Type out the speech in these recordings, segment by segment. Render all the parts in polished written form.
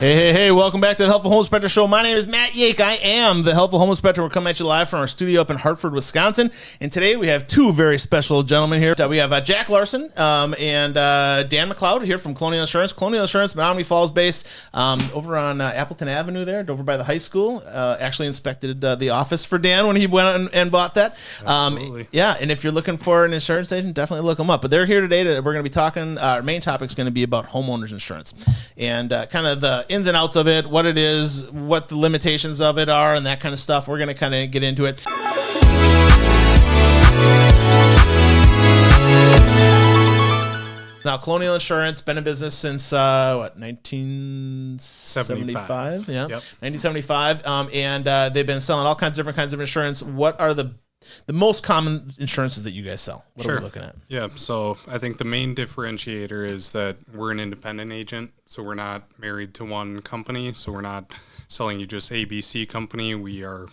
Hey, welcome back to the Helpful Home Inspector Show. My name is Matt Yake. I am the Helpful Home Inspector. We're coming at you live from our studio up in Hartford, Wisconsin. And today we have two very special gentlemen here. We have Jack Larsen and Dan MacLeod here from Colonial Insurance. Colonial Insurance, Menominee Falls based, over on Appleton Avenue there, over by the high school. Actually inspected the office for Dan when he went and bought that. Absolutely. Yeah, and if you're looking for an insurance agent, definitely look them up. But they're here today. We're going to be talking, our main topic is going to be about homeowners insurance and kind of the ins and outs of it, what it is, what the limitations of it are, and that kind of stuff. We're going to kind of get into it. Now, Colonial Insurance, been in business since, 1975? Yeah, yep. 1975. And they've been selling all different kinds of insurance. What are the most common insurances that you guys sell? What are we looking at? Yeah, so I think the main differentiator is that we're an independent agent, so we're not married to one company, so we're not selling you just ABC company. We are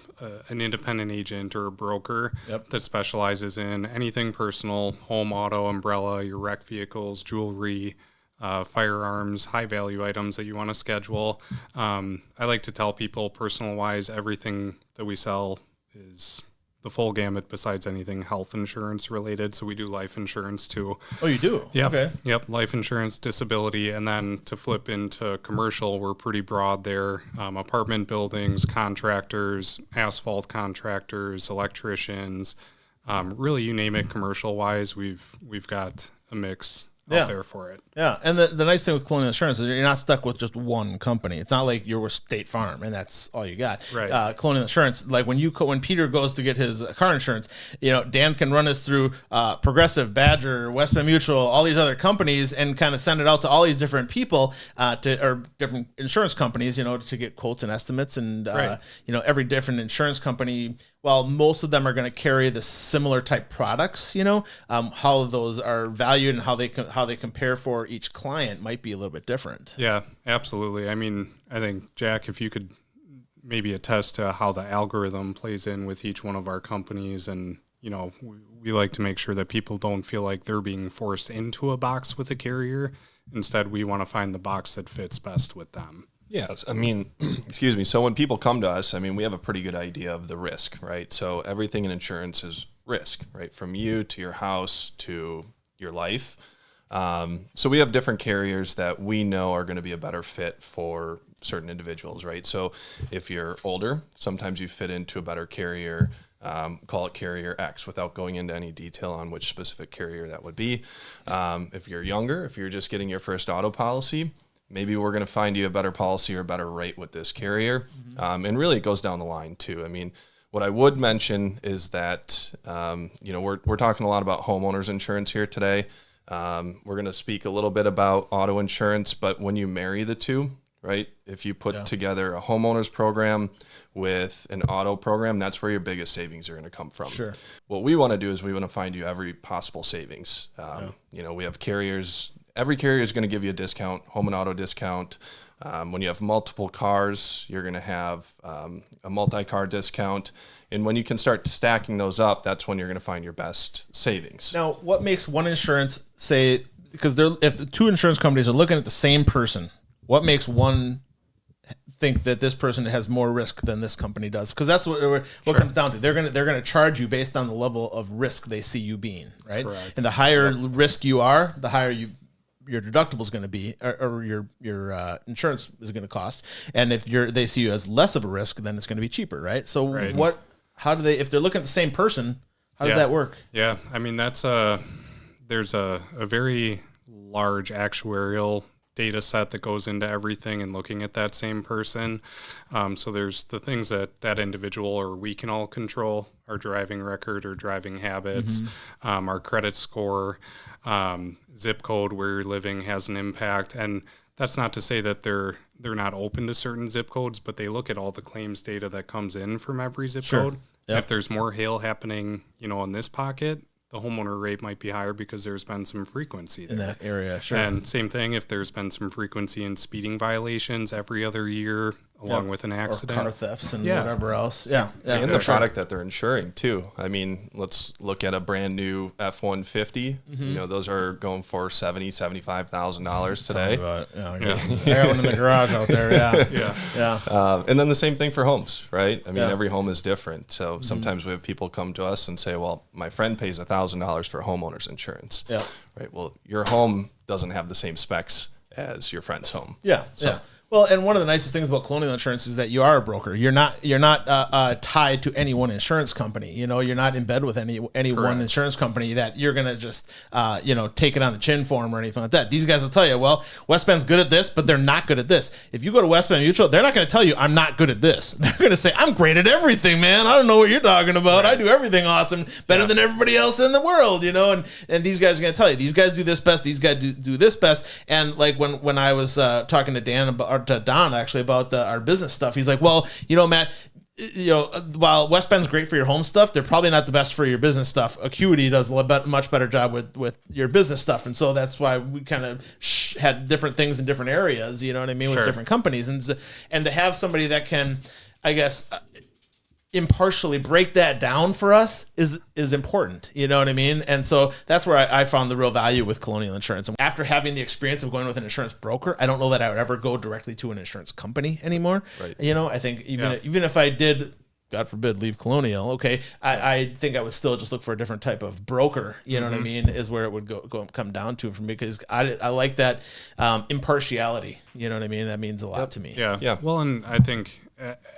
an independent agent or a broker that specializes in anything personal, home, auto, umbrella, your wrecked vehicles, jewelry, firearms, high value items that you want to schedule. I like to tell people personal-wise, everything that we sell is the full gamut besides anything health insurance related. So we do life insurance too. Oh, you do? Yep. Okay. Yep. Life insurance, disability. And then to flip into commercial, we're pretty broad there. Apartment buildings, contractors, asphalt contractors, electricians, really you name it commercial wise, we've got a mix out there for it. Yeah, and the nice thing with Colonial Insurance is you're not stuck with just one company. It's not like you're with State Farm and that's all you got. Right. Colonial Insurance, like when Peter goes to get his car insurance, Dan can run us through Progressive, Badger, Westman Mutual, all these other companies, and kind of send it out to all these different people or different insurance companies, to get quotes and estimates, and every different insurance company. While most of them are going to carry the similar type products, how those are valued and how they compare for each client might be a little bit different. Yeah, absolutely. I mean, I think, Jack, if you could maybe attest to how the algorithm plays in with each one of our companies, and, we like to make sure that people don't feel like they're being forced into a box with a carrier. Instead, we want to find the box that fits best with them. Yeah, I mean, excuse me. So when people come to us, we have a pretty good idea of the risk, right? So everything in insurance is risk, right? From you to your house to your life. So we have different carriers that we know are going to be a better fit for certain individuals, right? So if you're older, sometimes you fit into a better carrier, call it carrier X, without going into any detail on which specific carrier that would be. If you're younger, if you're just getting your first auto policy, maybe we're going to find you a better policy or a better rate with this carrier. And really it goes down the line too. What I would mention is that, we're talking a lot about homeowners insurance here today. We're going to speak a little bit about auto insurance, but when you marry the two, right? If you put together a homeowners program with an auto program, that's where your biggest savings are going to come from. Sure. What we want to do is we want to find you every possible savings. We have carriers. Every carrier is going to give you a discount, home and auto discount. When you have multiple cars, you're going to have a multi-car discount. And when you can start stacking those up, that's when you're going to find your best savings. Now, what makes one insurance say, because if the two insurance companies are looking at the same person, what makes one think that this person has more risk than this company does? Because that's what comes down to. They're gonna charge you based on the level of risk they see you being, right? Correct. And the higher risk you are, the higher your deductible is going to be, or your insurance is going to cost. And if they see you as less of a risk, then it's going to be cheaper, right? So how do they, if they're looking at the same person, how does that work? Yeah, there's a very large actuarial data set that goes into everything and looking at that same person. So there's the things that individual or we can all control: our driving record or driving habits, our credit score, zip code where you're living has an impact. And that's not to say that they're not open to certain zip codes, but they look at all the claims data that comes in from every zip code. Yep. If there's more hail happening, in this pocket, the homeowner rate might be higher because there's been some frequency there. In that area, sure. And same thing, if there's been some frequency in speeding violations every other year, along with an accident. Or car thefts and whatever else. Yeah. And the product that they're insuring too. I mean, let's look at a brand new F-150. You know, those are going for $75,000 today. I got one in the garage out there. And then the same thing for homes, right? I mean, every home is different. So sometimes we have people come to us and say, well, my friend pays $1,000 for homeowners insurance. Yeah. Right. Well, your home doesn't have the same specs as your friend's home. Well, and one of the nicest things about Colonial Insurance is that you are a broker. You're not tied to any one insurance company. You know, you're not in bed with any one insurance company that you're gonna just take it on the chin for them or anything like that. These guys will tell you, well, West Bend's good at this, but they're not good at this. If you go to West Bend Mutual, they're not gonna tell you I'm not good at this. They're gonna say I'm great at everything, man. I don't know what you're talking about. I do everything awesome, better than everybody else in the world. You know, and these guys are gonna tell you these guys do this best. These guys do this best. And like when I was talking to Dan about. Or to Don actually about our business stuff. He's like, well, Matt, while West Bend's great for your home stuff, they're probably not the best for your business stuff. Acuity does a much better job with your business stuff. And so that's why we kind of had different things in different areas, you know what I mean, with different companies. And to have somebody that can, I guess, impartially break that down for us is important, you know what I mean? And so that's where I found the real value with Colonial Insurance. And after having the experience of going with an insurance broker, I don't know that I would ever go directly to an insurance company anymore. Right. You know, I think even if I did, God forbid, leave Colonial, okay, I think I would still just look for a different type of broker, you know what I mean, is where it would come down to for me, because I like that impartiality, you know what I mean? That means a lot to me. Yeah. Well, and I think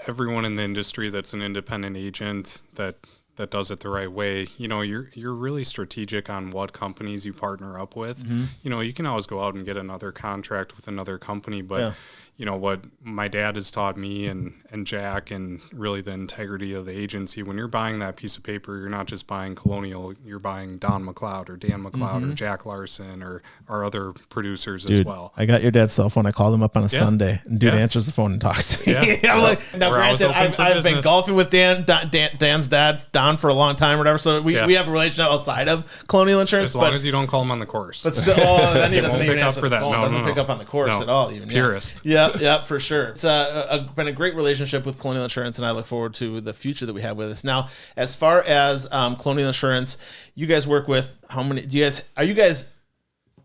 everyone in the industry that's an independent agent that does it the right way, you're really strategic on what companies you partner up with. You can always go out and get another contract with another company, but what my dad has taught me and Jack, and really the integrity of the agency, when you're buying that piece of paper, you're not just buying Colonial, you're buying Don MacLeod or Dan MacLeod or Jack Larsen or our other producers as well. I got your dad's cell phone. I called him up on a Sunday, and dude answers the phone and talks to me. I'm like, now granted, I've been golfing with Dan's dad, Don, for a long time or whatever, so we have a relationship outside of Colonial Insurance. As long as you don't call him on the course. But still, then he doesn't even answer the phone. No, doesn't pick up on the course at all. Even Purist. Yeah, for sure. It's been a great relationship with Colonial Insurance, and I look forward to the future that we have with us. Now, as far as Colonial Insurance, you guys work with how many?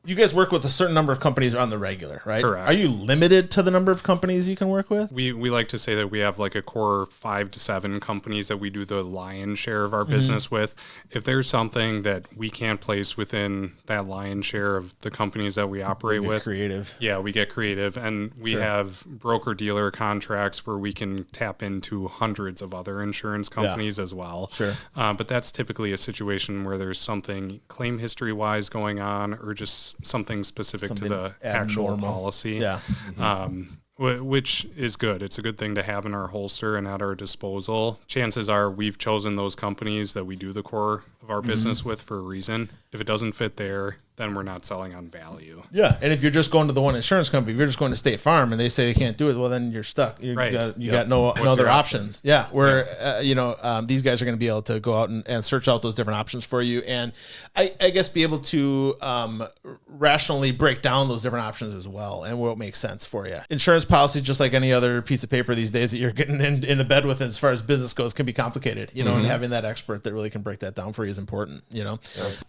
You guys work with a certain number of companies on the regular, right? Correct. Are you limited to the number of companies you can work with? We like to say that we have like a core 5 to 7 companies that we do the lion's share of our business with. If there's something that we can't place within that lion's share of the companies that we operate with, creative. Yeah, we get creative, and we have broker-dealer contracts where we can tap into hundreds of other insurance companies as well. Sure. But that's typically a situation where there's something claim history-wise going on, or just something specific to the actual policy, which is good. It's a good thing to have in our holster and at our disposal. Chances are we've chosen those companies that we do the core of our business with for a reason. If it doesn't fit there, then we're not selling on value. Yeah, and if you're just going to the one insurance company, if you're just going to State Farm and they say they can't do it, well, then you're stuck. You got no other options. Yeah, where these guys are going to be able to go out and search out those different options for you, and I guess be able to rationally break down those different options as well, and what makes sense for you. Insurance policy, just like any other piece of paper these days that you're getting into bed with, as far as business goes, can be complicated. And having that expert that really can break that down for you is important.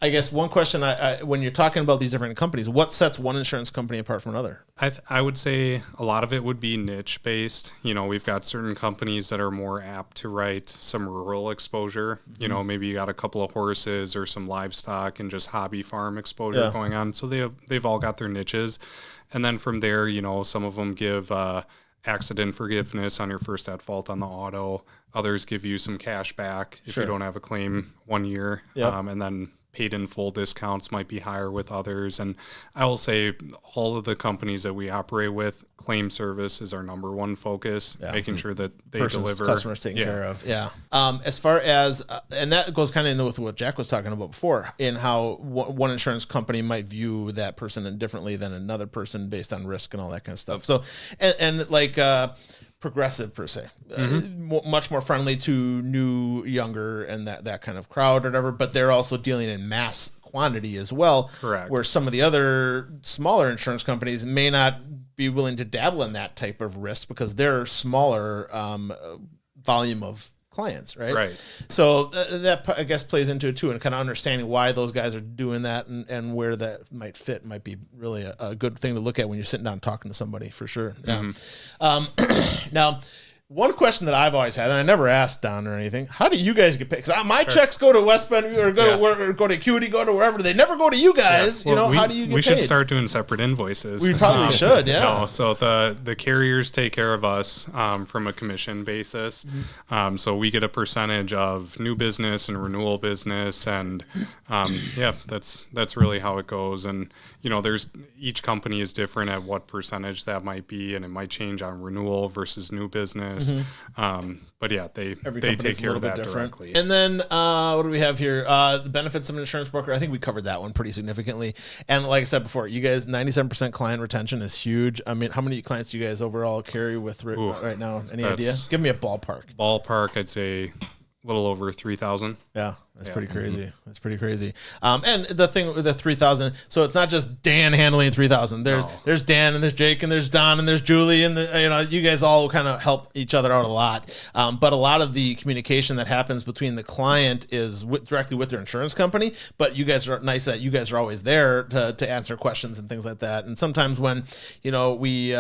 I guess one question when you're talking about these different companies, what sets one insurance company apart from another? I would say a lot of it would be niche based. We've got certain companies that are more apt to write some rural exposure. Maybe you got a couple of horses or some livestock and just hobby farm exposure going on. So they've all got their niches. And then from there, some of them give accident forgiveness on your first at fault on the auto. Others give you some cash back if you don't have a claim 1 year. And then paid in full discounts might be higher with others. And I will say all of the companies that we operate with, claim service is our number one focus, making sure that they deliver. Customers taken care of. As far as, and that goes kind of into with what Jack was talking about before, in how one insurance company might view that person differently than another person based on risk and all that kind of stuff. So, and like, Progressive per se, much more friendly to new, younger, and that kind of crowd or whatever. But they're also dealing in mass quantity as well. Correct. Where some of the other smaller insurance companies may not be willing to dabble in that type of risk because they're smaller volume of clients, right? Right. So that I guess plays into it too, and kind of understanding why those guys are doing that and where that might fit might be really a good thing to look at when you're sitting down talking to somebody for sure. Yeah. Now, one question that I've always had, and I never asked Don or anything, how do you guys get paid? Because my checks go to West Bend or go to Acuity, go to wherever. They never go to you guys. Yeah. Well, how do you get paid? We should start doing separate invoices. We probably should, yeah. No, so the carriers take care of us from a commission basis. So we get a percentage of new business and renewal business, and that's really how it goes. And there's each company is different at what percentage that might be, and it might change on renewal versus new business. But yeah, they take care of that directly. And then what do we have here? The benefits of an insurance broker. I think we covered that one pretty significantly. And like I said before, you guys, 97% client retention is huge. I mean, how many clients do you guys overall carry with right now? Any idea? Give me a ballpark. Ballpark, I'd say a little over 3,000. Yeah, that's pretty crazy. That's pretty crazy. And the thing with the 3,000, so it's not just Dan handling 3,000. There's Dan and there's Jake and there's Don and there's Julie and you guys all kind of help each other out a lot. But a lot of the communication that happens between the client is directly with their insurance company. But you guys are nice that you guys are always there to answer questions and things like that. And sometimes when we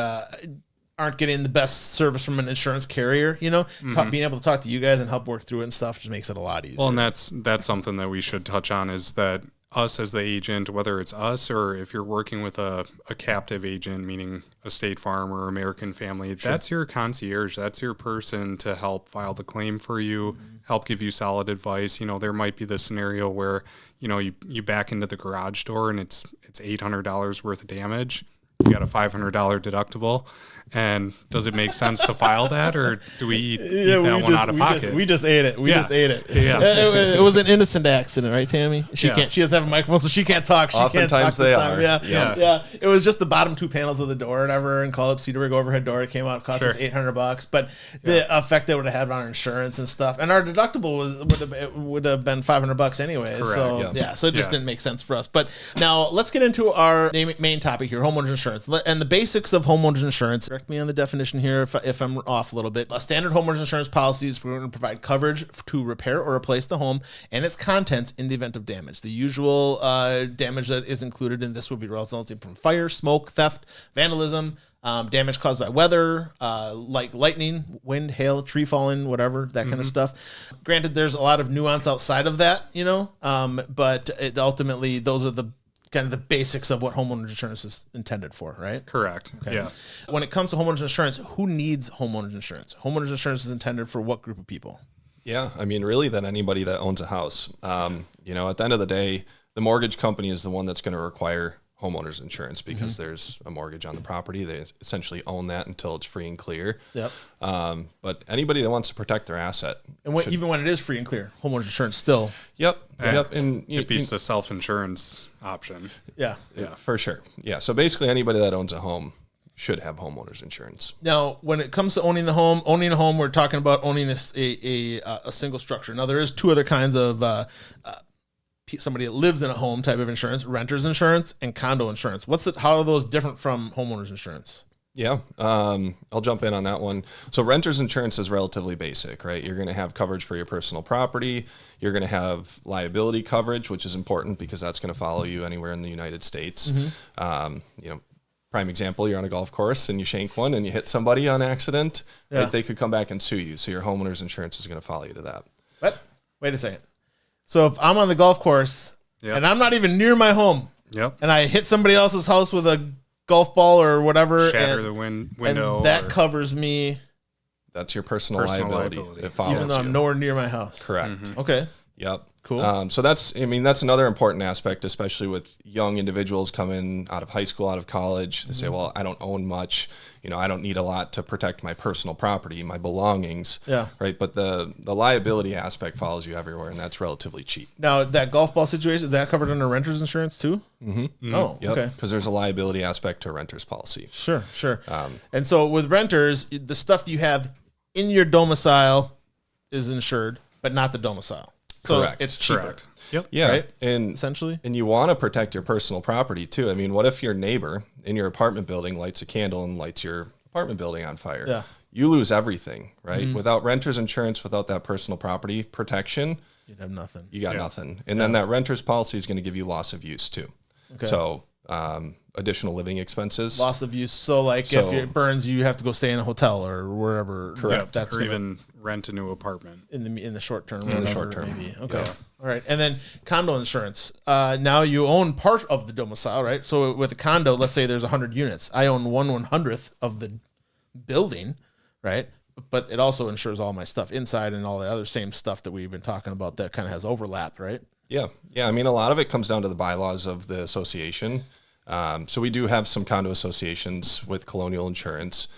aren't getting the best service from an insurance carrier, being able to talk to you guys and help work through it and stuff just makes it a lot easier. Well, and that's something that we should touch on is that us as the agent, whether it's us or if you're working with a captive agent, meaning a State Farm or American Family, that's your concierge. That's your person to help file the claim for you, help give you solid advice. There might be the scenario where, you back into the garage door and it's $800 worth of damage. You got a $500 deductible. And does it make sense to file that, or do we eat that one out of pocket? We just ate it. We just ate it. Yeah. It was an innocent accident, right, Tammy? She doesn't have a microphone, so she can't talk. Oftentimes they are. Yeah. It was just the bottom two panels of the door or whatever, and call up Cedar Rig overhead door. It came out, cost us $800, but the effect that would have had on our insurance and stuff, and our deductible would have been $500 anyway. Correct. So it just didn't make sense for us. But now let's get into our main topic here: homeowners insurance and the basics of homeowners insurance. Correct me on the definition here if I'm off a little bit. Standard homeowners insurance policies, we're going to provide coverage to repair or replace the home and its contents in the event of damage. The usual damage that is included in this would be resulting from fire, smoke, theft, vandalism, damage caused by weather, like lightning, wind, hail, tree falling, whatever, that kind of stuff. Granted, there's a lot of nuance outside of that, but ultimately those are the kind of the basics of what homeowners insurance is intended for, right? Correct. Okay. Yeah. When it comes to homeowners insurance, who needs homeowners insurance? Homeowners insurance is intended for what group of people? Yeah, I mean, really, then anybody that owns a house. At the end of the day, the mortgage company is the one that's going to require homeowners insurance because there's a mortgage on the property. They essentially own that until it's free and clear. Yep. But anybody that wants to protect their asset. And even when it is free and clear, homeowners insurance still. Yep. And it beats the self-insurance option. Yeah. Yeah, for sure. Yeah. So basically anybody that owns a home should have homeowners insurance. Now, when it comes to owning a home, we're talking about owning a single structure. Now, there is two other kinds of somebody that lives in a home type of insurance: renter's insurance and condo insurance. How are those different from homeowners insurance? Yeah, I'll jump in on that one. So renter's insurance is relatively basic, right? You're going to have coverage for your personal property. You're going to have liability coverage, which is important because that's going to follow you anywhere in the United States. Prime example, you're on a golf course and you shank one and you hit somebody on accident, right? They could come back and sue you. So your homeowner's insurance is going to follow you to that. What? Wait a second. So if I'm on the golf course and I'm not even near my home and I hit somebody else's house with a golf ball or whatever, shatter the window, and that covers me. That's your personal liability. It follows even though I'm nowhere near my house. Correct. Okay. Yep. Cool. So that's another important aspect, especially with young individuals coming out of high school, out of college. They say, well, I don't own much. I don't need a lot to protect my personal property, my belongings. Yeah. Right. But the liability aspect follows you everywhere, and that's relatively cheap. Now, that golf ball situation, is that covered under renter's insurance too? Mm-hmm. Oh, yep. Okay. Because there's a liability aspect to a renter's policy. Sure. And so with renters, the stuff you have in your domicile is insured, but not the domicile. So Correct. it's cheaper. Correct. Yep. Yeah, Right? and Essentially. and you want to protect your personal property too. I mean, what if your neighbor in your apartment building lights a candle and lights your apartment building on fire? Yeah. You lose everything, right? Without renter's insurance, without that personal property protection, You'd have nothing. you got nothing. And then that renter's policy is going to give you loss of use too. Okay. So additional living expenses. Loss of use. So like if it burns, you have to go stay in a hotel or wherever. Correct. That's or gonna- even rent a new apartment. in the short term. In the short term. Maybe. Okay. All right. And then condo insurance. Now you own part of the domicile, right? So with a condo, let's say there's 100 units. I own 1/100th of the building, right? But it also insures all my stuff inside and all the other same stuff that we've been talking about that kind of has overlap, right? Yeah. I mean, a lot of it comes down to the bylaws of the association. So we do have some condo associations with Colonial Insurance.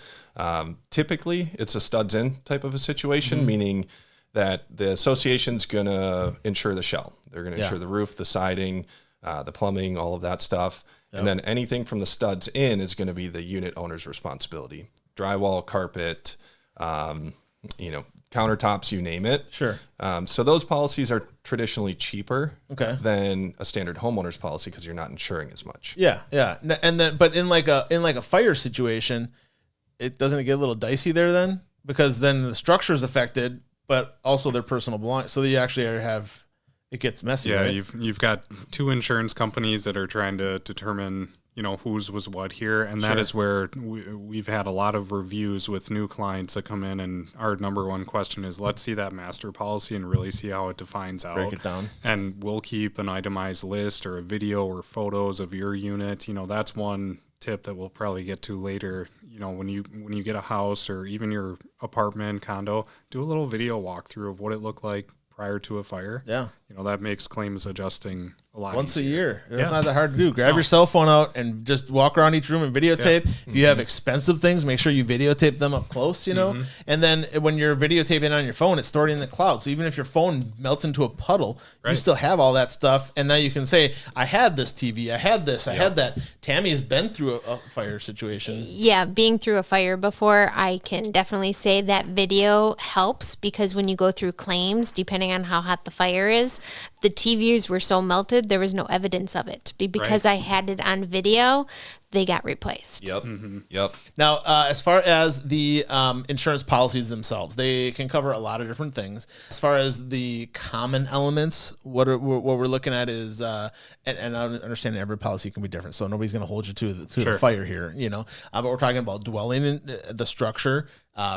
Typically, it's a studs in type of a situation, meaning that the association's going to insure the shell. They're going to insure the roof, the siding, the plumbing, all of that stuff. And then anything from the studs in is going to be the unit owner's responsibility. Drywall, carpet, countertops, you name it. Sure. So those policies are traditionally cheaper Okay. than a standard homeowner's policy because you're not insuring as much. Yeah, yeah. And then, but in like a fire situation, it doesn't get a little dicey there then, because then the structure is affected, but also their personal belongings. So you actually have it gets messy. Yeah, right? you've got two insurance companies that are trying to determine whose was what here, and that is where we've had a lot of reviews with new clients that come in, and our number one question is, let's see that master policy and really see how it defines out. Break it down. And we'll keep an itemized list or a video or photos of your unit. That's one tip that we'll probably get to later. When you get a house or even your apartment, condo, do a little video walkthrough of what it looked like prior to a fire. Yeah. That makes claims adjusting a lot Once easier. a year. It's not that hard to do. Grab your cell phone out and just walk around each room and videotape. If you have expensive things, make sure you videotape them up close, And then when you're videotaping on your phone, it's stored in the cloud. So even if your phone melts into a puddle, you still have all that stuff. And now you can say, I had this TV, I had this, I had that. Tammy has been through a fire situation. Yeah, being through a fire before, I can definitely say that video helps, because when you go through claims, depending on how hot the fire is, the TVs were so melted, there was no evidence of it. Because I had it on video, they got replaced. Yep. Yep. Now, as far as the insurance policies themselves, they can cover a lot of different things. As far as the common elements, what we're looking at is, and I understand every policy can be different, so nobody's going to hold you to the fire here, but we're talking about dwelling in the structure,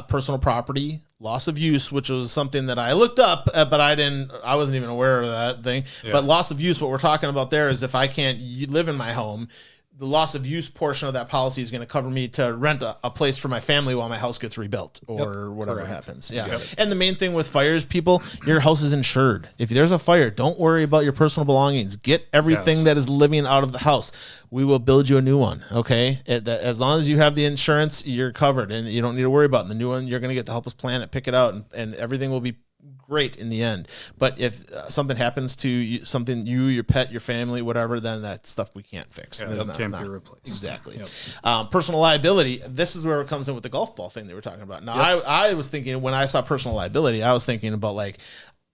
personal property, loss of use, which was something that I looked up, but I wasn't even aware of that thing. Yeah. But loss of use, what we're talking about there is if I can't live in my home, the loss of use portion of that policy is going to cover me to rent a place for my family while my house gets rebuilt or whatever happens. Yeah. Yep. And the main thing with fires, people, your house is insured. If there's a fire, don't worry about your personal belongings. Get everything that is living out of the house. We will build you a new one. Okay. As long as you have the insurance, you're covered and you don't need to worry about it. The new one, you're going to get the Help Us Planet, pick it out, and everything will be great in the end. But if something happens to you, your pet, your family, whatever, then that stuff we can't fix. Yeah, that can't be replaced. Exactly. Yep. Personal liability. This is where it comes in with the golf ball thing they were talking about. Now, I was thinking when I saw personal liability, I was thinking about like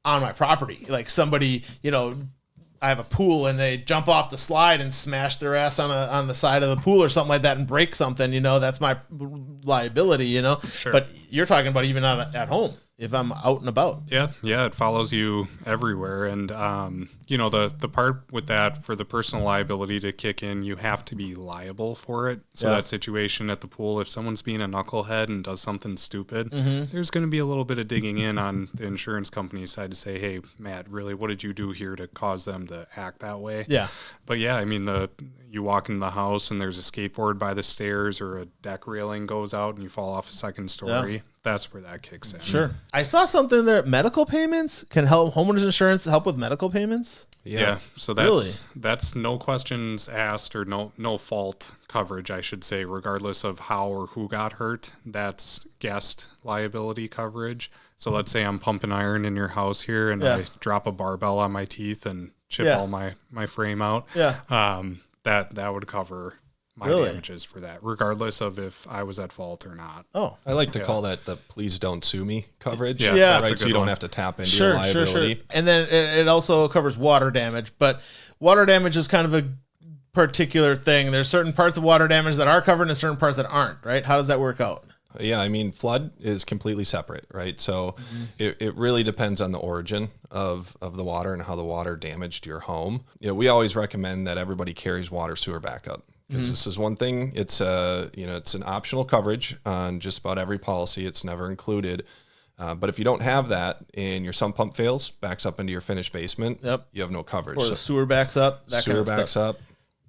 on my property, like somebody, I have a pool and they jump off the slide and smash their ass on the side of the pool or something like that and break something, that's my liability, Sure. But you're talking about even at home. If I'm out and about. Yeah, it follows you everywhere. And, the part with that, for the personal liability to kick in, you have to be liable for it. So that situation at the pool, if someone's being a knucklehead and does something stupid, there's going to be a little bit of digging in on the insurance company's side to say, hey, Matt, really, what did you do here to cause them to act that way? Yeah. But yeah, I mean, you walk in the house and there's a skateboard by the stairs or a deck railing goes out and you fall off a second story. Yeah. That's where that kicks in. Sure. I saw something there. Medical payments can help. Homeowners insurance help with medical payments. Yeah. So that's no questions asked or no fault coverage, I should say, regardless of how or who got hurt. That's guest liability coverage. So let's say I'm pumping iron in your house here and I drop a barbell on my teeth and chip all my frame out. Yeah. That would cover my Really? damages for that, regardless of if I was at fault or not. Oh, I like to call that the please don't sue me coverage. Yeah, Yeah. that's a Right. So good you don't one. have to tap into your liability. And then it also covers water damage, but water damage is kind of a particular thing. There's certain parts of water damage that are covered and certain parts that aren't, right? How does that work out? Yeah, I mean, flood is completely separate, right? So it really depends on the origin of the water and how the water damaged your home. You know, we always recommend that everybody carries water sewer backup because this is one thing. It's it's an optional coverage on just about every policy. It's never included. But if you don't have that and your sump pump fails, backs up into your finished basement, Yep. you have no coverage. Or the sewer backs up, that sewer kind of backs stuff. up.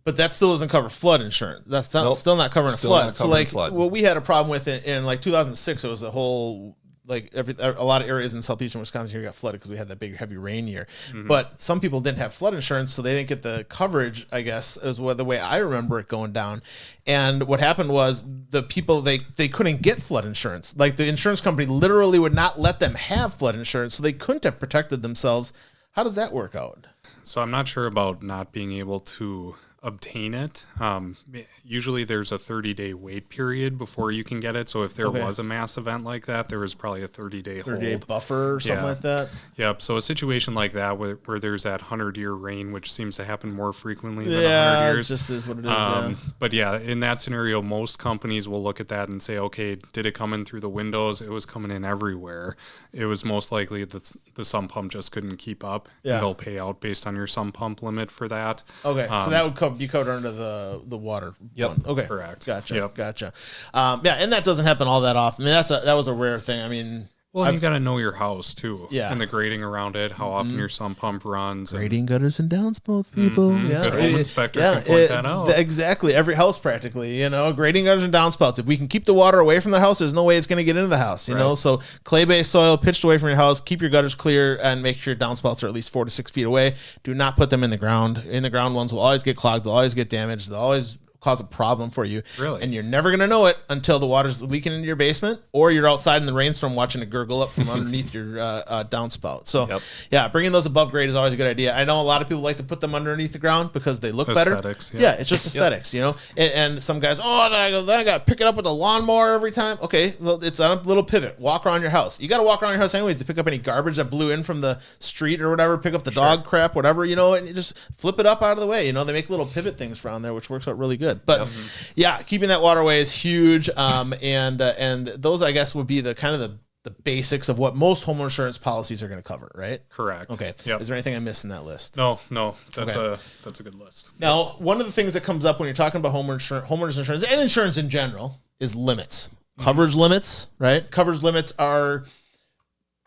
But that still doesn't cover flood insurance. That's not, Nope. still not covering Still a flood. not So covering like flood. what we had a problem with in like 2006, it was a whole a lot of areas in southeastern Wisconsin here got flooded because we had that big heavy rain year. But some people didn't have flood insurance, so they didn't get the coverage, I guess, is the way I remember it going down. And what happened was the people, they couldn't get flood insurance. Like the insurance company literally would not let them have flood insurance, so they couldn't have protected themselves. How does that work out? So I'm not sure about not being able to obtain it. Usually there's a 30-day wait period before you can get it. So if there Okay. was a mass event like that, there was probably a 30-day hold. 30-day buffer or something Yeah. like that? Yep. So a situation like that where there's that 100-year rain, which seems to happen more frequently than 100 Yeah, it years. just is what it is. But yeah, in that scenario, most companies will look at that and say, okay, did it come in through the windows? It was coming in everywhere. It was most likely that the sump pump just couldn't keep up. Yeah. And they'll pay out based on your sump pump limit for that. Okay, so that would be covered under the water. Yep. one. Okay, Correct. Gotcha. Yep. Gotcha. Yeah, and that doesn't happen all that often. I mean, that was a rare thing. I mean, Well, and you got to know your house too. Yeah. And the grading around it, how often your sump pump runs. And grading gutters and downspouts, people. Yeah, Good home inspector can point that out. Exactly. Every house, practically. Grading gutters and downspouts. If we can keep the water away from the house, there's no way it's going to get into the house. You know, so clay-based soil pitched away from your house. Keep your gutters clear and make sure downspouts are at least 4 to 6 feet away. Do not put them in the ground. In the ground ones will always get clogged. They'll always get damaged. They'll always cause a problem for you. Really? And you're never going to know it until the water's leaking into your basement or you're outside in the rainstorm watching it gurgle up from underneath your downspout. So, yeah, bringing those above grade is always a good idea. I know a lot of people like to put them underneath the ground because they look Aesthetics, better. yeah. It's just aesthetics, And some guys, then I got to pick it up with a lawnmower every time. Okay, well, it's on a little pivot. Walk around your house. You got to walk around your house anyways to pick up any garbage that blew in from the street or whatever, pick up the dog crap, whatever, and you just flip it up out of the way. They make little pivot things around there, which works out really good. But yeah, keeping that waterway is huge. And those, I guess, would be the kind of the basics of what most home insurance policies are going to cover, right? Correct. Okay. Yep. Is there anything I missed in that list? No, that's Okay. that's a good list. Now, one of the things that comes up when you're talking about homeowners insurance and insurance in general is limits. Coverage limits, right? Coverage limits are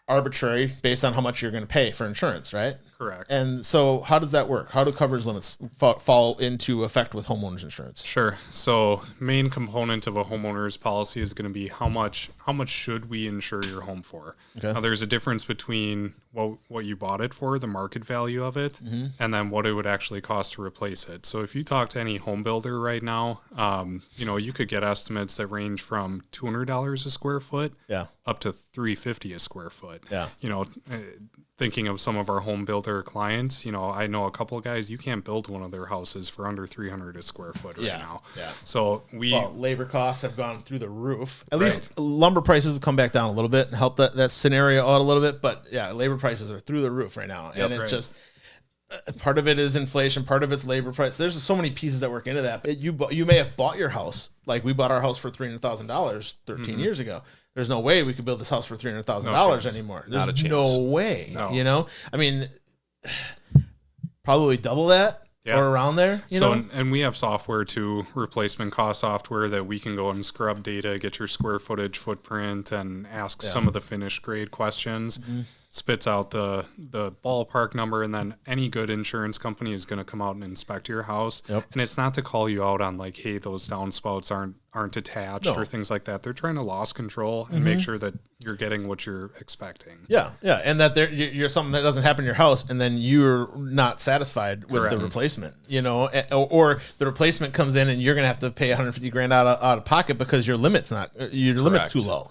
arbitrary based on how much you're going to pay for insurance, right? Correct. And so how does that work? How do coverage limits fall into effect with homeowners insurance? Sure. So main component of a homeowner's policy is going to be how much should we insure your home for? Okay. Now there's a difference between what you bought it for, the market value of it, and then what it would actually cost to replace it. So if you talk to any home builder right now, you could get estimates that range from $200 a square foot up to $350 a square foot. Yeah. Thinking of some of our home builder clients, I know a couple of guys, you can't build one of their houses for under $300 a square foot right now. Yeah. So labor costs have gone through the roof. At least lumber prices have come back down a little bit and helped that scenario out a little bit. But yeah, labor prices are through the roof right now. And it's just part of it is inflation, part of it's labor price. There's so many pieces that work into that. But you may have bought your house, like we bought our house for $300,000 13 years ago. There's no way we could build this house for $300,000 anymore. There's Not a chance. no way. No. I mean, probably double that or around there. And we have software too, replacement cost software that we can go and scrub data, get your square footage footprint, and ask some of the finished grade questions. Spits out the ballpark number, and then any good insurance company is going to come out and inspect your house. And it's not to call you out on like, hey, those downspouts aren't attached or things like that. They're trying to loss control and make sure that you're getting what you're expecting. Yeah, and that you're something that doesn't happen in your house, and then you're not satisfied with the replacement, or the replacement comes in and you're gonna have to pay $150,000 out of pocket because your limit's too low,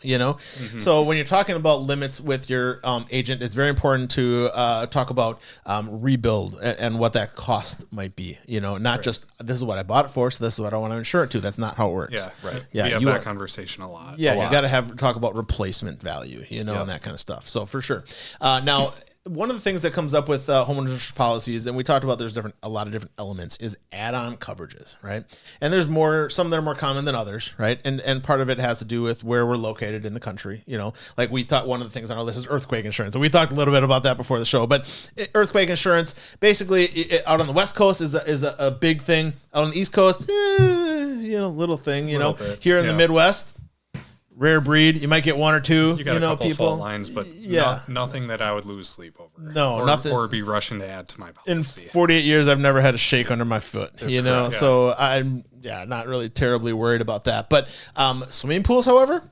So when you're talking about limits with your agent agent, it's very important to talk about rebuild and what that cost might be. You know, not just this is what I bought it for, so this is what I want to insure it to. That's not how it works. Yeah, right. Yeah, we have that conversation a lot. Yeah, you got to talk about replacement value, you know, and that kind of stuff. So for sure. Now, one of the things that comes up with homeowners policies, and we talked about there's a lot of different elements, is add-on coverages, right? And there's some that are more common than others, right? And part of it has to do with where we're located in the country. You know, like we thought one of the things on our list is earthquake insurance. And we talked a little bit about that before the show. But earthquake insurance, basically, out on the West Coast is a big thing. Out on the East Coast, little thing. Here in the Midwest, rare breed. You might get one or two. You got a couple people. fault lines, but nothing that I would lose sleep over. No, nothing. Or be rushing to add to my policy. In 48 years, I've never had a shake under my foot. So I'm not really terribly worried about that. But swimming pools, however,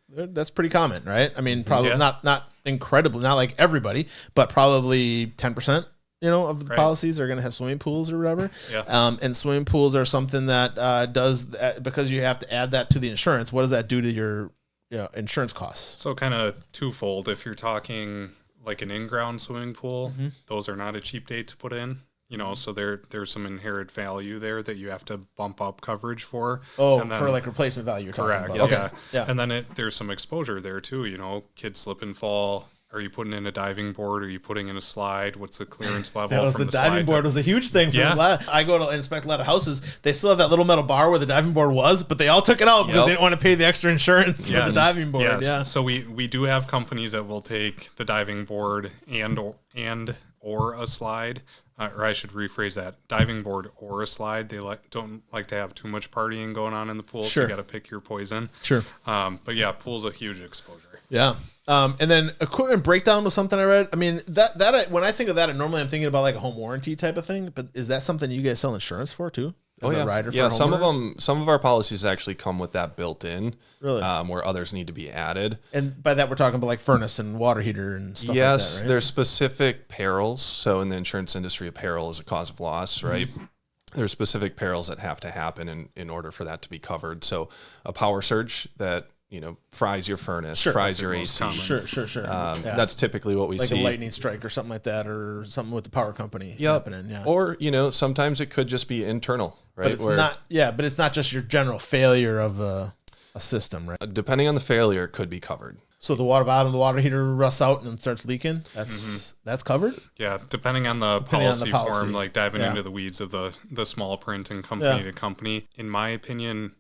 that's pretty common, right? I mean, probably not incredibly, not like everybody, but probably 10%. Of the policies are going to have swimming pools or whatever. Yeah. And swimming pools are something that does because you have to add that to the insurance. What does that do to your insurance costs? So kind of twofold. If you're talking like an in-ground swimming pool, those are not a cheap date to put in. So there's some inherent value there that you have to bump up coverage for. Oh, and then, for like replacement value you're talking about. Okay. Yeah. And then there's some exposure there too. Kids slip and fall. Are you putting in a diving board? Are you putting in a slide? What's the clearance level? That was the diving board was a huge thing. I go to inspect a lot of houses. They still have that little metal bar where the diving board was, but they all took it out because they didn't want to pay the extra insurance for the diving board. Yes. Yeah. So we do have companies that will take the diving board and or a slide. Or I should rephrase that: diving board or a slide. They don't like to have too much partying going on in the pool. Sure. So you got to pick your poison. Sure. But yeah, pool's a huge exposure. Yeah. And then equipment breakdown was something I read. I mean, that when I think of that, normally I'm thinking about like a home warranty type of thing. But is that something you guys sell insurance for too? As a rider for some of our policies actually come with that built in. Really? Where others need to be added. And by that we're talking about like furnace and water heater and stuff like that, right? There's specific perils. So in the insurance industry, a peril is a cause of loss, right? There's specific perils that have to happen in order for that to be covered. So a power surge that fries your furnace, fries your AC. Sure. That's typically what we see. Like a lightning strike or something like that, or something with the power company happening. Yeah. Or, sometimes it could just be internal, right? But it's not just your general failure of a system, right? Depending on the failure, it could be covered. So the bottom of the water heater rusts out and starts leaking. That's covered. Yeah, depending on the policy form, like diving into the weeds of the small print and company to company. In my opinion,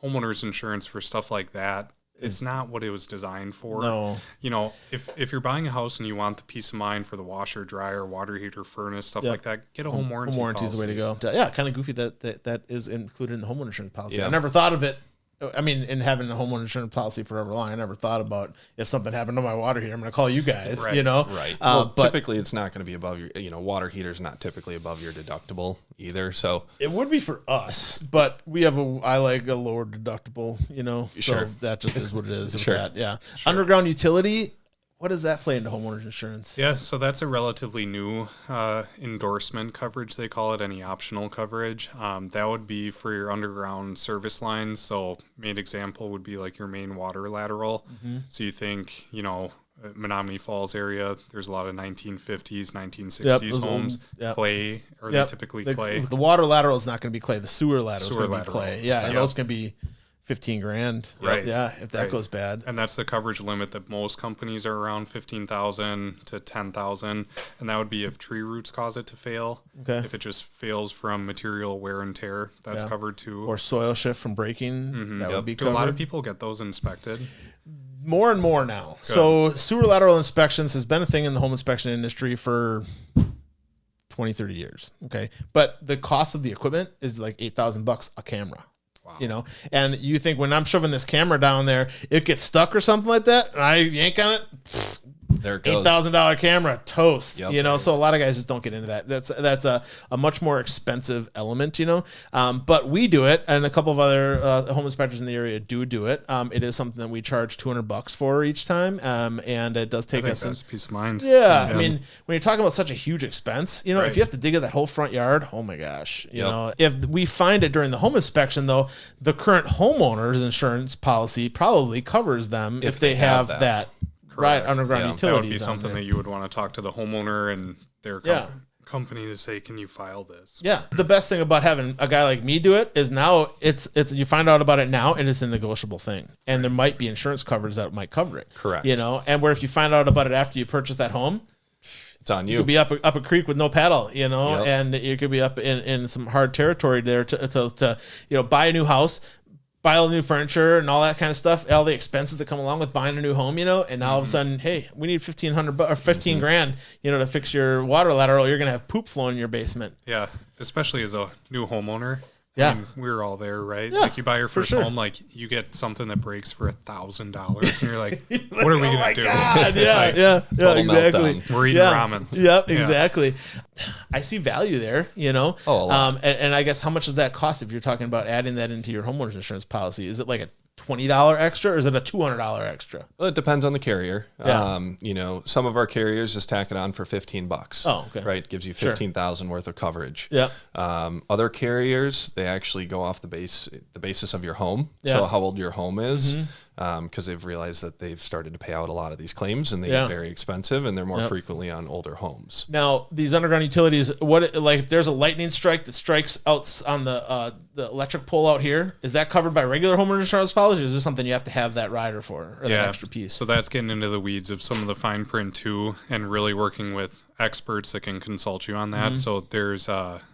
homeowners insurance for stuff like that, it's not what it was designed for. No. If you're buying a house and you want the peace of mind for the washer, dryer, water heater, furnace, stuff like that, get a home warranty. Home warranty is the way to go. Yeah, kind of goofy that is included in the homeowner insurance policy. Yeah. I never thought of it. I mean, in having a homeowner insurance policy for however long, I never thought about if something happened to my water heater, I'm going to call you guys, Right. But typically it's not going to be above your, water heater's not typically above your deductible either. So it would be for us, but we have I like a lower deductible, so that just is what it is. Sure. That. Yeah. Sure. Underground utility. What does that play into homeowners insurance? Yeah, so that's a relatively new endorsement coverage, they call it, any optional coverage. That would be for your underground service lines. So main example would be like your main water lateral. So you think, Menominee Falls area, there's a lot of 1950s, 1960s homes, clay, or they typically clay. The water lateral is not going to be clay. The sewer lateral is going to be clay. Yeah, and those can be $15,000, right? Yeah, if that goes bad, and that's the coverage limit that most companies are around $15,000 to $10,000, and that would be if tree roots cause it to fail. Okay, if it just fails from material wear and tear, that's covered too. Or soil shift from breaking, that would be covered. A lot of people get those inspected. More and more now. Good. So sewer lateral inspections has been a thing in the home inspection industry for 20, 30 years. Okay, but the cost of the equipment is like $8,000 a camera. Wow. And you think when I'm shoving this camera down there, it gets stuck or something like that, and I yank on it, there it goes. $8,000 camera toast. Yep, So a lot of guys just don't get into that. That's a much more expensive element. But we do it, and a couple of other home inspectors in the area do it. It is something that we charge $200 for each time, and it does take us that's peace of mind. Yeah, I mean, when you're talking about such a huge expense, if you have to dig at that whole front yard, oh my gosh, if we find it during the home inspection, though, the current homeowners insurance policy probably covers them if they have that. underground utilities. That would be on something there. that you would want to talk to the homeowner and their company to say, can you file this? Yeah. The best thing about having a guy like me do it is now it's you find out about it now and it's a negotiable thing. And there might be insurance coverage that might cover it. Correct. You know, and where if you find out about it after you purchase that home, it's on you. You could be up a creek with no paddle, you know, Yep. and you could be up in some hard territory there to buy a new house, buy all the new furniture and all that kind of stuff, all the expenses that come along with buying a new home, you know, and now all of a sudden, hey, we need $1,500 or 15 grand, you know, to fix your water lateral. You're gonna have poop flowing in your basement. Yeah, especially as a new homeowner. Yeah. I mean, we're all there, right? Yeah, like you buy your first sure. home, like you get something that breaks for $1,000, and you're like, "What are we Oh gonna my do?" God, yeah, Like, yeah, total exactly. meltdown. We're eating ramen. Yep, Yeah. exactly. I see value there, you know. Oh, a lot. And I guess how much does that cost if you're talking about adding that into your homeowner's insurance policy? Is it like a $20 extra or is it a $200 extra? Well, it depends on the carrier. Yeah. You know, some of our carriers just tack it on for $15. Oh, okay. Right, gives you 15,000 worth of coverage. Yeah. Other carriers, they actually go off the basis of your home. Yeah. So how old your home is, because they've realized that they've started to pay out a lot of these claims, and they get very expensive, and they're more frequently on older homes. Now, these underground utilities, if there's a lightning strike that strikes out on the electric pole out here, is that covered by regular homeowner insurance policy, or is there something you have to have that rider for, or that extra piece? So that's getting into the weeds of some of the fine print too, and really working with experts that can consult you on that. So there's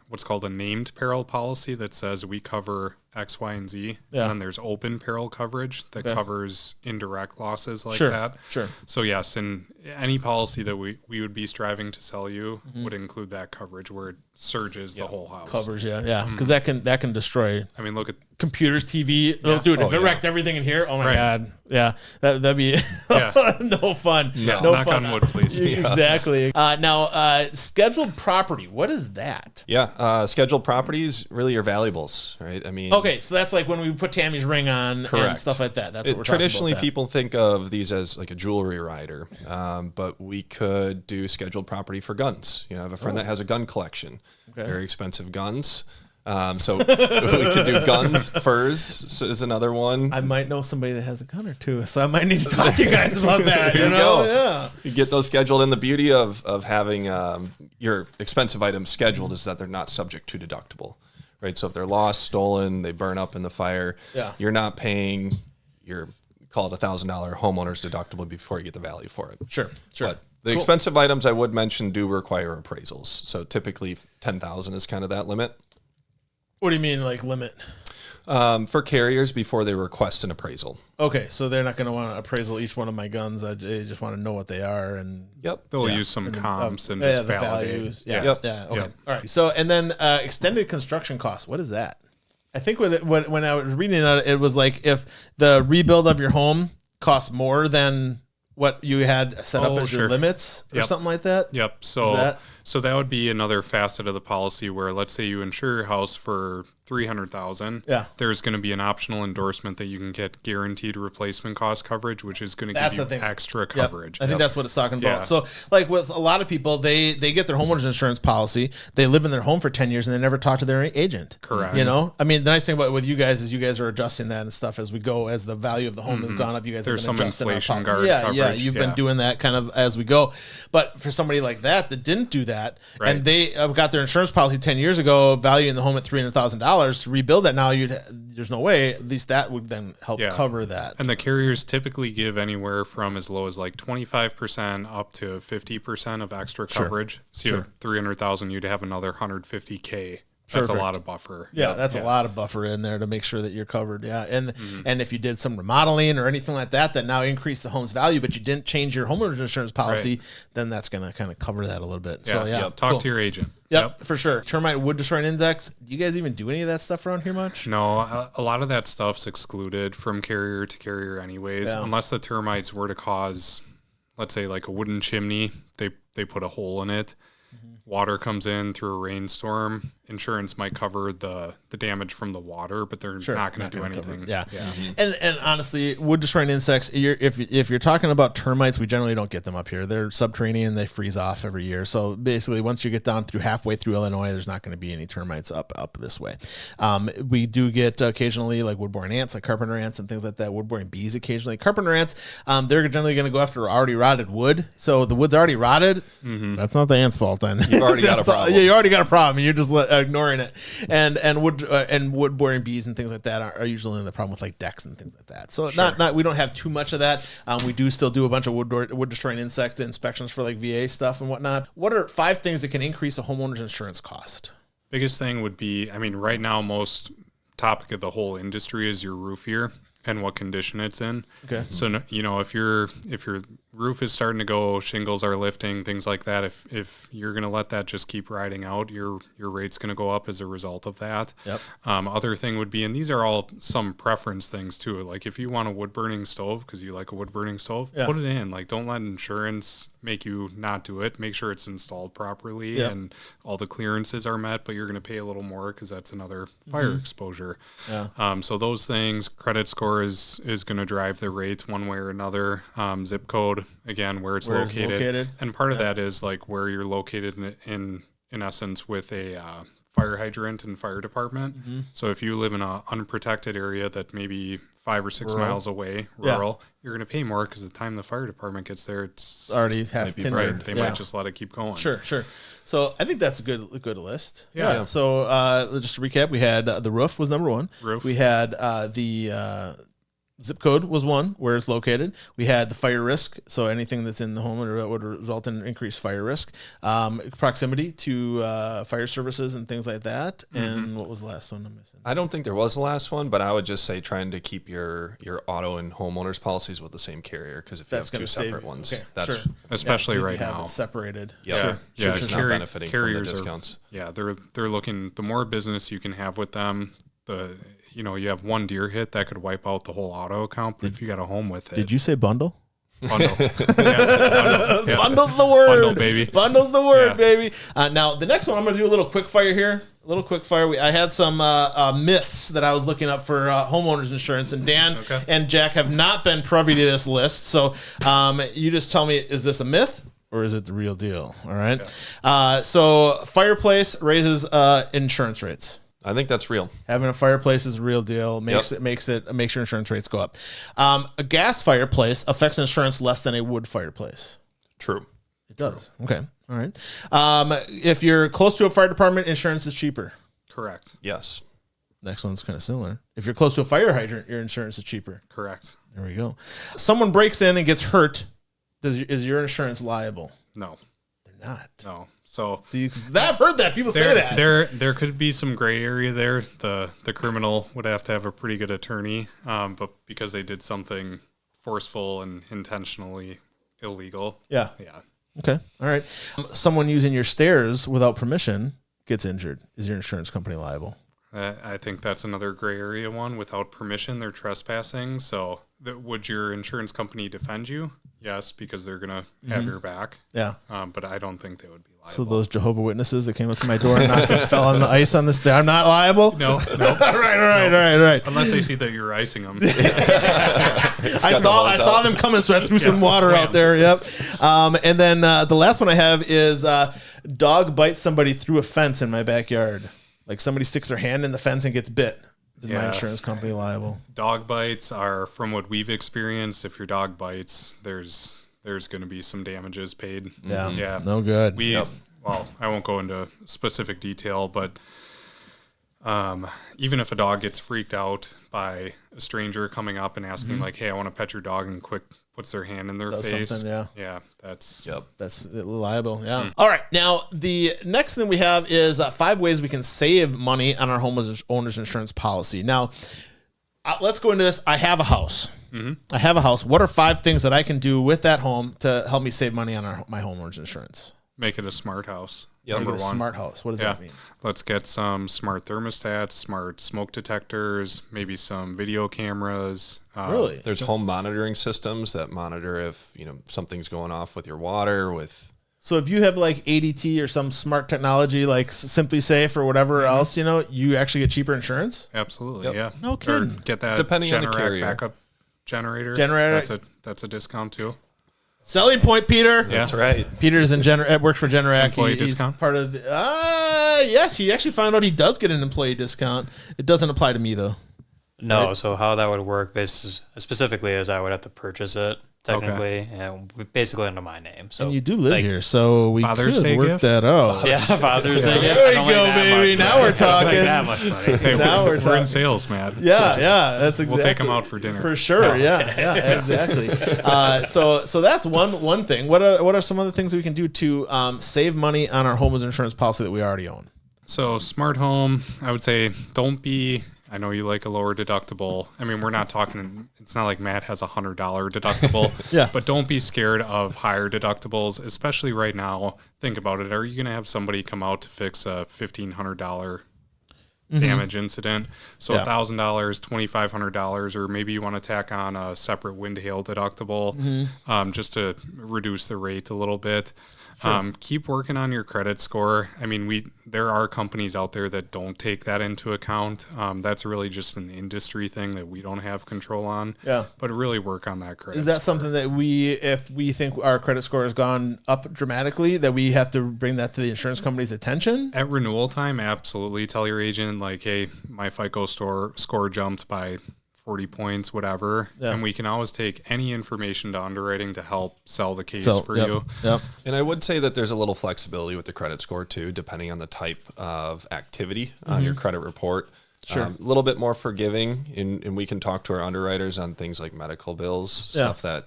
what's called a named peril policy that says we cover X, Y, and Z. Yeah. And then there's open peril coverage that covers indirect losses like Sure, that. sure. So yes, and any policy that we would be striving to sell you would include that coverage where it surges the whole house. Covers, because that can destroy I mean, look at computers, TV. Oh, dude, if it wrecked everything in here, oh my God, that'd be no fun. no knock fun. on wood, please. Exactly. Now, scheduled property. What is that? Yeah, scheduled properties really your valuables, right? I mean, Okay, so that's like when we put Tammy's ring on and Correct. stuff like that. That's what we're traditionally talking about. people think of these as like a jewelry rider, but we could do scheduled property for guns. You know, I have a friend that has a gun collection, very expensive guns. So we could do guns. Furs is another one. I might know somebody that has a gun or two, so I might need to talk to you guys about that. You know, go. You get those scheduled, and the beauty of having your expensive items scheduled is that they're not subject to deductible, right? So if they're lost, stolen, they burn up in the fire, you're not paying your call it $1,000 homeowner's deductible before you get the value for it. Sure. But the expensive items I would mention do require appraisals. So typically 10,000 is kind of that limit. What do you mean, like limit? For carriers before they request an appraisal. Okay, so they're not going to want to appraisal each one of my guns. They just want to know what they are and They'll use some comps and the just validate. values. Yep. Okay. All right. So and then extended construction costs. What is that? I think when I was reading it was like if the rebuild of your home costs more than what you had set up as your limits or something like that. Yep. So that would be another facet of the policy where, let's say you insure your house for $300,000. Yeah. There's going to be an optional endorsement that you can get guaranteed replacement cost coverage, which is going to give you extra coverage. I think that's what it's talking about. Yeah. So, like with a lot of people, they get their homeowners insurance policy. They live in their home for 10 years and they never talk to their agent. Correct. You know, I mean, the nice thing about with you guys is you guys are adjusting that and stuff as we go, as the value of the home has gone up. You guys There's have some been adjusting inflation our guard Yeah, coverage. you've been doing that kind of as we go. But for somebody like that didn't do that, and they got their insurance policy 10 years ago, valuing the home at $300,000 to rebuild that now, there's no way. At least that would then help cover that. And the carriers typically give anywhere from as low as like 25% up to 50% of extra coverage. So you have 300,000, you'd have another 150K. That's a lot of buffer. Yeah, that's a lot of buffer in there to make sure that you're covered. Yeah, and if you did some remodeling or anything like that now increased the home's value, but you didn't change your homeowner's insurance policy, then that's going to kind of cover that a little bit. So talk to your agent. Yep, for sure. Termite wood destroying insects. Do you guys even do any of that stuff around here much? No, a lot of that stuff's excluded from carrier to carrier anyways, unless the termites were to cause, let's say like a wooden chimney, they put a hole in it. water comes in through a rainstorm, insurance might cover the damage from the water, but they're not going to do anything. Yeah. And honestly, wood destroying insects, if you're talking about termites, we generally don't get them up here. They're subterranean, they freeze off every year. So basically, once you get down through halfway through Illinois, there's not going to be any termites up this way. We do get occasionally like wood-boring ants, like carpenter ants and things like that, wood-boring bees occasionally. Carpenter ants, they're generally going to go after already rotted wood. So the wood's already rotted. That's not the ant's fault then. You've already got a problem. Yeah, you already got a problem. You're just ignoring it. And wood boring bees and things like that are usually the problem with like decks and things like that. So not we don't have too much of that. We do still do a bunch of wood destroying insect inspections for like VA stuff and whatnot. What are 5 things that can increase a homeowner's insurance cost? Biggest thing would be, I mean, right now, most topic of the whole industry is your roof year and what condition it's in. Okay. So, you know, if your roof is starting to go, shingles are lifting, things like that, if you're going to let that just keep riding out, your rate's going to go up as a result of that. Yep. Other thing would be, and these are all some preference things too, like if you want a wood burning stove because you like a wood burning stove, put it in. Like, don't let insurance make you not do it. Make sure it's installed properly and all the clearances are met, but you're going to pay a little more because that's another fire exposure. Yeah. So those things, credit score is going to drive the rates one way or another. Zip code, again, where it's located. And part of that is like where you're located in essence with a fire hydrant and fire department. So if you live in an unprotected area that maybe 5 or 6 miles away, rural, you're going to pay more because the time the fire department gets there, it's already half tindered. Right. They might just let it keep going. Sure. So I think that's a good list. Yeah. So just to recap, we had the roof was number 1. We had the zip code was 1, where it's located. We had the fire risk, so anything that's in the home that would result in increased fire risk. Proximity to fire services and things like that. And what was the last one I'm missing? I don't think there was the last one, but I would just say trying to keep your auto and homeowners policies with the same carrier, because if that's you have 2 separate ones, that's especially right now. It's separated. It's not benefiting from the discounts. They're looking. The more business you can have with them, you have one deer hit that could wipe out the whole auto account. But if you got a home with it, did you say bundle? Bundle. Bundle's the word. Bundle, baby. Bundle's the word, baby. Now, the next one, I'm going to do a little quick fire here. I had some myths that I was looking up for homeowners insurance, and Dan and Jack have not been privy to this list. So you just tell me, is this a myth or is it the real deal? All right. Okay. So fireplace raises insurance rates. I think that's real. Having a fireplace is a real deal. Makes your insurance rates go up. A gas fireplace affects insurance less than a wood fireplace. True. It does. Okay. All right. If you're close to a fire department, insurance is cheaper. Correct. Yes. Next one's kind of similar. If you're close to a fire hydrant, your insurance is cheaper. Correct. There we go. Someone breaks in and gets hurt. Is your insurance liable? No. They're not. No. So I've heard that people say that there could be some gray area there. The criminal would have to have a pretty good attorney, but because they did something forceful and intentionally illegal. Yeah. Okay. All right. Someone using your stairs without permission gets injured. Is your insurance company liable? I think that's another gray area one. Without permission, they're trespassing. So would your insurance company defend you? Yes, because they're going to have your back. Yeah. But I don't think they would be liable. So those Jehovah's Witnesses that came up to my door and fell on the ice on this day, I'm not liable? No. Right. Unless they see that you're icing them. I saw them coming, so I threw some water out there. Yep. And then the last one I have is dog bites somebody through a fence in my backyard. Like somebody sticks their hand in the fence and gets bit. Is my insurance company liable? Dog bites are, from what we've experienced, if your dog bites, there's going to be some damages paid. Yeah. No good. Well, I won't go into specific detail, but even if a dog gets freaked out by a stranger coming up and asking like, "Hey, I want to pet your dog," and quick puts their hand in their face. That's liable. Yeah. All right. Now the next thing we have is 5 ways we can save money on our homeowners insurance policy. Now, let's go into this. I have a house. I have a house. What are 5 things that I can do with that home to help me save money on my homeowners insurance? Make it a smart house. Number 1. Smart house. What does that mean? Let's get some smart thermostats, smart smoke detectors, maybe some video cameras. Really? There's home monitoring systems that monitor if something's going off with your water, with So if you have like ADT or some smart technology like Simply Safe or whatever else, you actually get cheaper insurance. Absolutely, yeah. No kidding. Or get that Depending on the Generac carrier. backup generator. That's a discount too. Selling point, Peter. Yeah. That's right. Peter's in works for Generac. Employee He's discount? part of the. Yes, he actually found out he does get an employee discount. It doesn't apply to me though. No, so how that would work specifically is I would have to purchase it technically, and basically under my name. So And you do live here, so we Father's could Day work gift? that out. yeah, Father's Day. There you go, baby. Now we're talking. That much money. Hey, Now we're we're talking. in sales, Matt. Yeah, that's exactly. We'll take them out for dinner. For sure, yeah, exactly. So that's one thing. What are some other things that we can do to save money on our homeowners insurance policy that we already own? So smart home, I would say don't be, I know you like a lower deductible. I mean, we're not talking, it's not like Matt has $100 deductible. Yeah. But don't be scared of higher deductibles, especially right now. Think about it. Are you going to have somebody come out to fix a $1,500 damage incident? So Yeah. $1,000, $2,500, or maybe you want to tack on a separate wind hail deductible just to reduce the rate a little bit. Keep working on your credit score. I mean, there are companies out there that don't take that into account. That's really just an industry thing that we don't have control on. Yeah. But really work on that credit. Is that score. something that if we think our credit score has gone up dramatically, that we have to bring that to the insurance company's attention? At renewal time? Absolutely. Tell your agent like, hey, my FICO score jumped by 40 points, whatever. Yeah. And we can always take any information to underwriting to help sell the case for yep, you. Yep. And I would say that there's a little flexibility with the credit score too, depending on the type of activity on your credit report. Sure. A little bit more forgiving, and we can talk to our underwriters on things like medical bills, stuff that,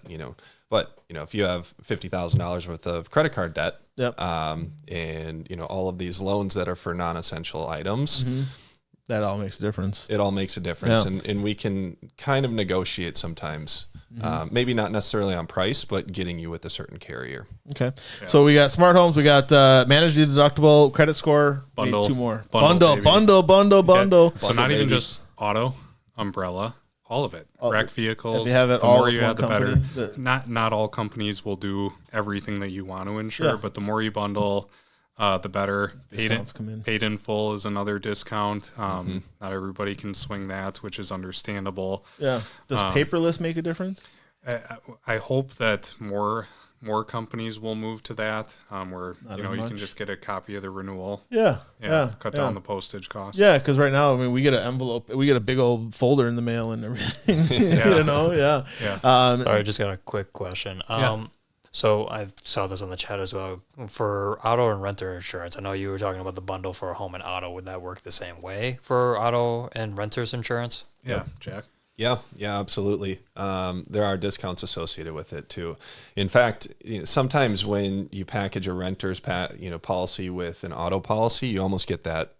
but, if you have $50,000 worth of credit card debt, Yep. and, all of these loans that are for non-essential items, That all makes a difference. it all makes a difference. Yeah. And we can kind of negotiate sometimes, maybe not necessarily on price, but getting you with a certain carrier. Okay. So we got smart homes, we got manage the deductible, credit score, we need Bundle. two more. Bundle, Bundle. So not even baby. just auto, umbrella, all of it. Wreck vehicles. if you have it the all more with you one add, the better. company, Not all companies will do everything that you want to insure, Yeah. but the more you bundle, the better. Discounts come in. Paid in full is another discount. Not everybody can swing that, which is understandable. Yeah. Does paperless make a difference? I hope that more companies will move to that, where Not you as can much. just get a copy of the renewal. Yeah. Cut down the postage cost. Yeah, because right now, I mean, we get an envelope, we get a big old folder in the mail and everything. Yeah. Sorry, just got a quick question. Yeah. So I saw this on the chat as well. For auto and renter insurance, I know you were talking about the bundle for home and auto. Would that work the same way for auto and renters insurance? Yeah, Jack. Yeah, absolutely. There are discounts associated with it too. In fact, sometimes when you package a renter's policy with an auto policy, you almost get that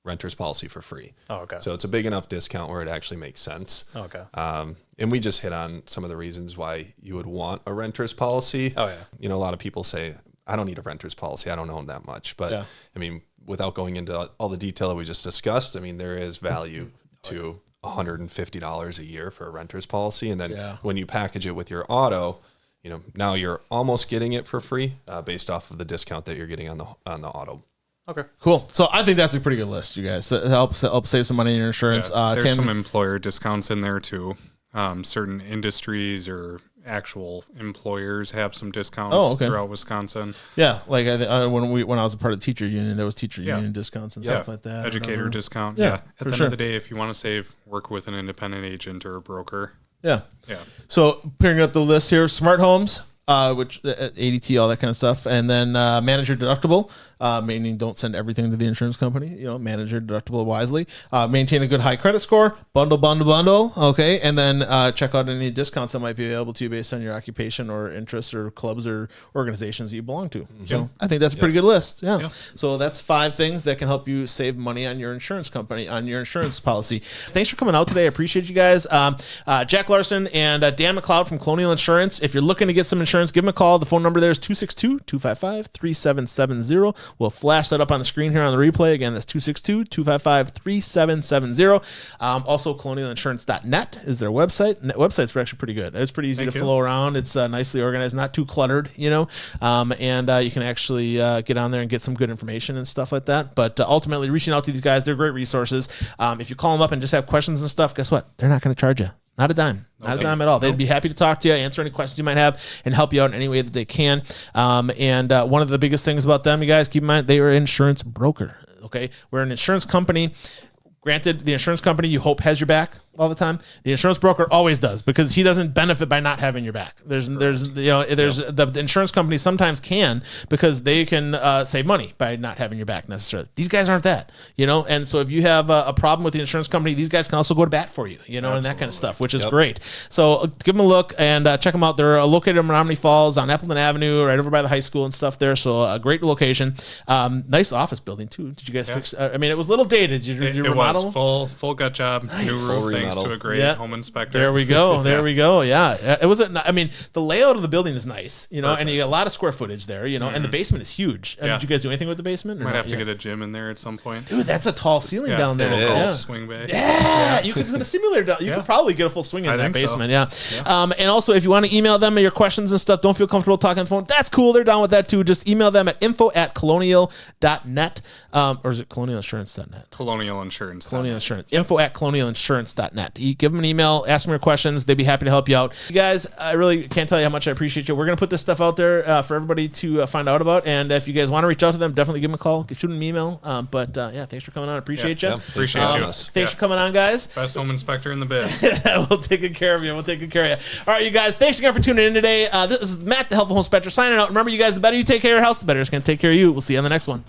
renter's policy for free. Oh, okay. So it's a big enough discount where it actually makes sense. Okay. And we just hit on some of the reasons why you would want a renter's policy. Oh, yeah. A lot of people say, I don't need a renter's policy. I don't own that much. But Yeah. I mean, without going into all the detail that we just discussed, I mean, there is value to $150 a year for a renter's policy. And then when you package it with your auto, now you're almost getting it for free based off of the discount that you're getting on the auto. Okay. Cool. So I think that's a pretty good list, you guys. That helps save some money in your insurance. There's some employer discounts in there too. Certain industries or actual employers have some discounts throughout Wisconsin. Yeah, like when I was a part of the teacher union, there was teacher union discounts and stuff like that. Educator discount. Yeah, At the end of the day, if you want to save, work with an independent agent or a broker. Yeah. Yeah. So picking up the list here, smart homes, which ADT, all that kind of stuff, and then manage your deductible, meaning don't send everything to the insurance company. Manage your deductible wisely. Maintain a good high credit score. Bundle. Okay, and then check out any discounts that might be available to you based on your occupation or interests or clubs or organizations that you belong to. So I think that's a pretty good list. Yeah. So that's 5 things that can help you save money on your insurance company, on your insurance policy. Thanks for coming out today. I appreciate you guys. Jack Larsen and Dan MacLeod from Colonial Insurance. If you're looking to get some insurance Insurance. Give them a call. The phone number there is 262-255-3770. We'll flash that up on the screen here on the replay. Again, that's 262-255-3770. Also, colonialinsurance.net is their website. Websites are actually pretty good. It's pretty easy to flow around. It's nicely organized, not too cluttered, and you can actually get on there and get some good information and stuff like that. But ultimately, reaching out to these guys, they're great resources. If you call them up and just have questions and stuff, guess what? They're not going to charge you. Not a dime. Not a dime at all. They'd be happy to talk to you, answer any questions you might have, and help you out in any way that they can. And one of the biggest things about them, you guys, keep in mind, they are an insurance broker. Okay? We're an insurance company. Granted, the insurance company you hope has your back all the time. The insurance broker always does, because he doesn't benefit by not having your back. The insurance company sometimes can, because they can save money by not having your back necessarily. These guys aren't that, and so if you have a problem with the insurance company, these guys can also go to bat for you, and that kind of stuff, which is great. So give them a look and check them out. They're located in Menominee Falls on Appleton Avenue, right over by the high school and stuff there. So a great location. Nice office building too. Did you guys fix? It was a little dated. Did you remodel? It was full gut job. Nice. New roof, thanks to a great home inspector. There we go. We go. Yeah. It wasn't. The layout of the building is nice, and you got a lot of square footage there, and the basement is huge. Did you guys do anything with the basement? Might have to get a gym in there at some point. Dude, that's a tall ceiling down there. It is. Swing bay. Yeah. You could put a simulator down. You could probably get a full swing in that basement. So. Yeah. And also, if you want to email them your questions and stuff, don't feel comfortable talking on the phone. That's cool. They're down with that too. Just email them at info@colonial.net. Or is it colonialinsurance.net? Colonial Insurance. Colonial Insurance. Info@colonialinsurance.net. You give them an email, ask them your questions. They'd be happy to help you out. You guys, I really can't tell you how much I appreciate you. We're going to put this stuff out there for everybody to find out about. And if you guys want to reach out to them, definitely give them a call. Shoot them an email. Thanks for coming on. Appreciate you. Appreciate you. Thanks for coming on, guys. Best home inspector in the biz. We'll take good care of you. All right, you guys, thanks again for tuning in today. This is Matt, the Helpful Home Inspector, signing out. Remember, you guys, the better you take care of your house, the better it's going to take care of you. We'll see you on the next one.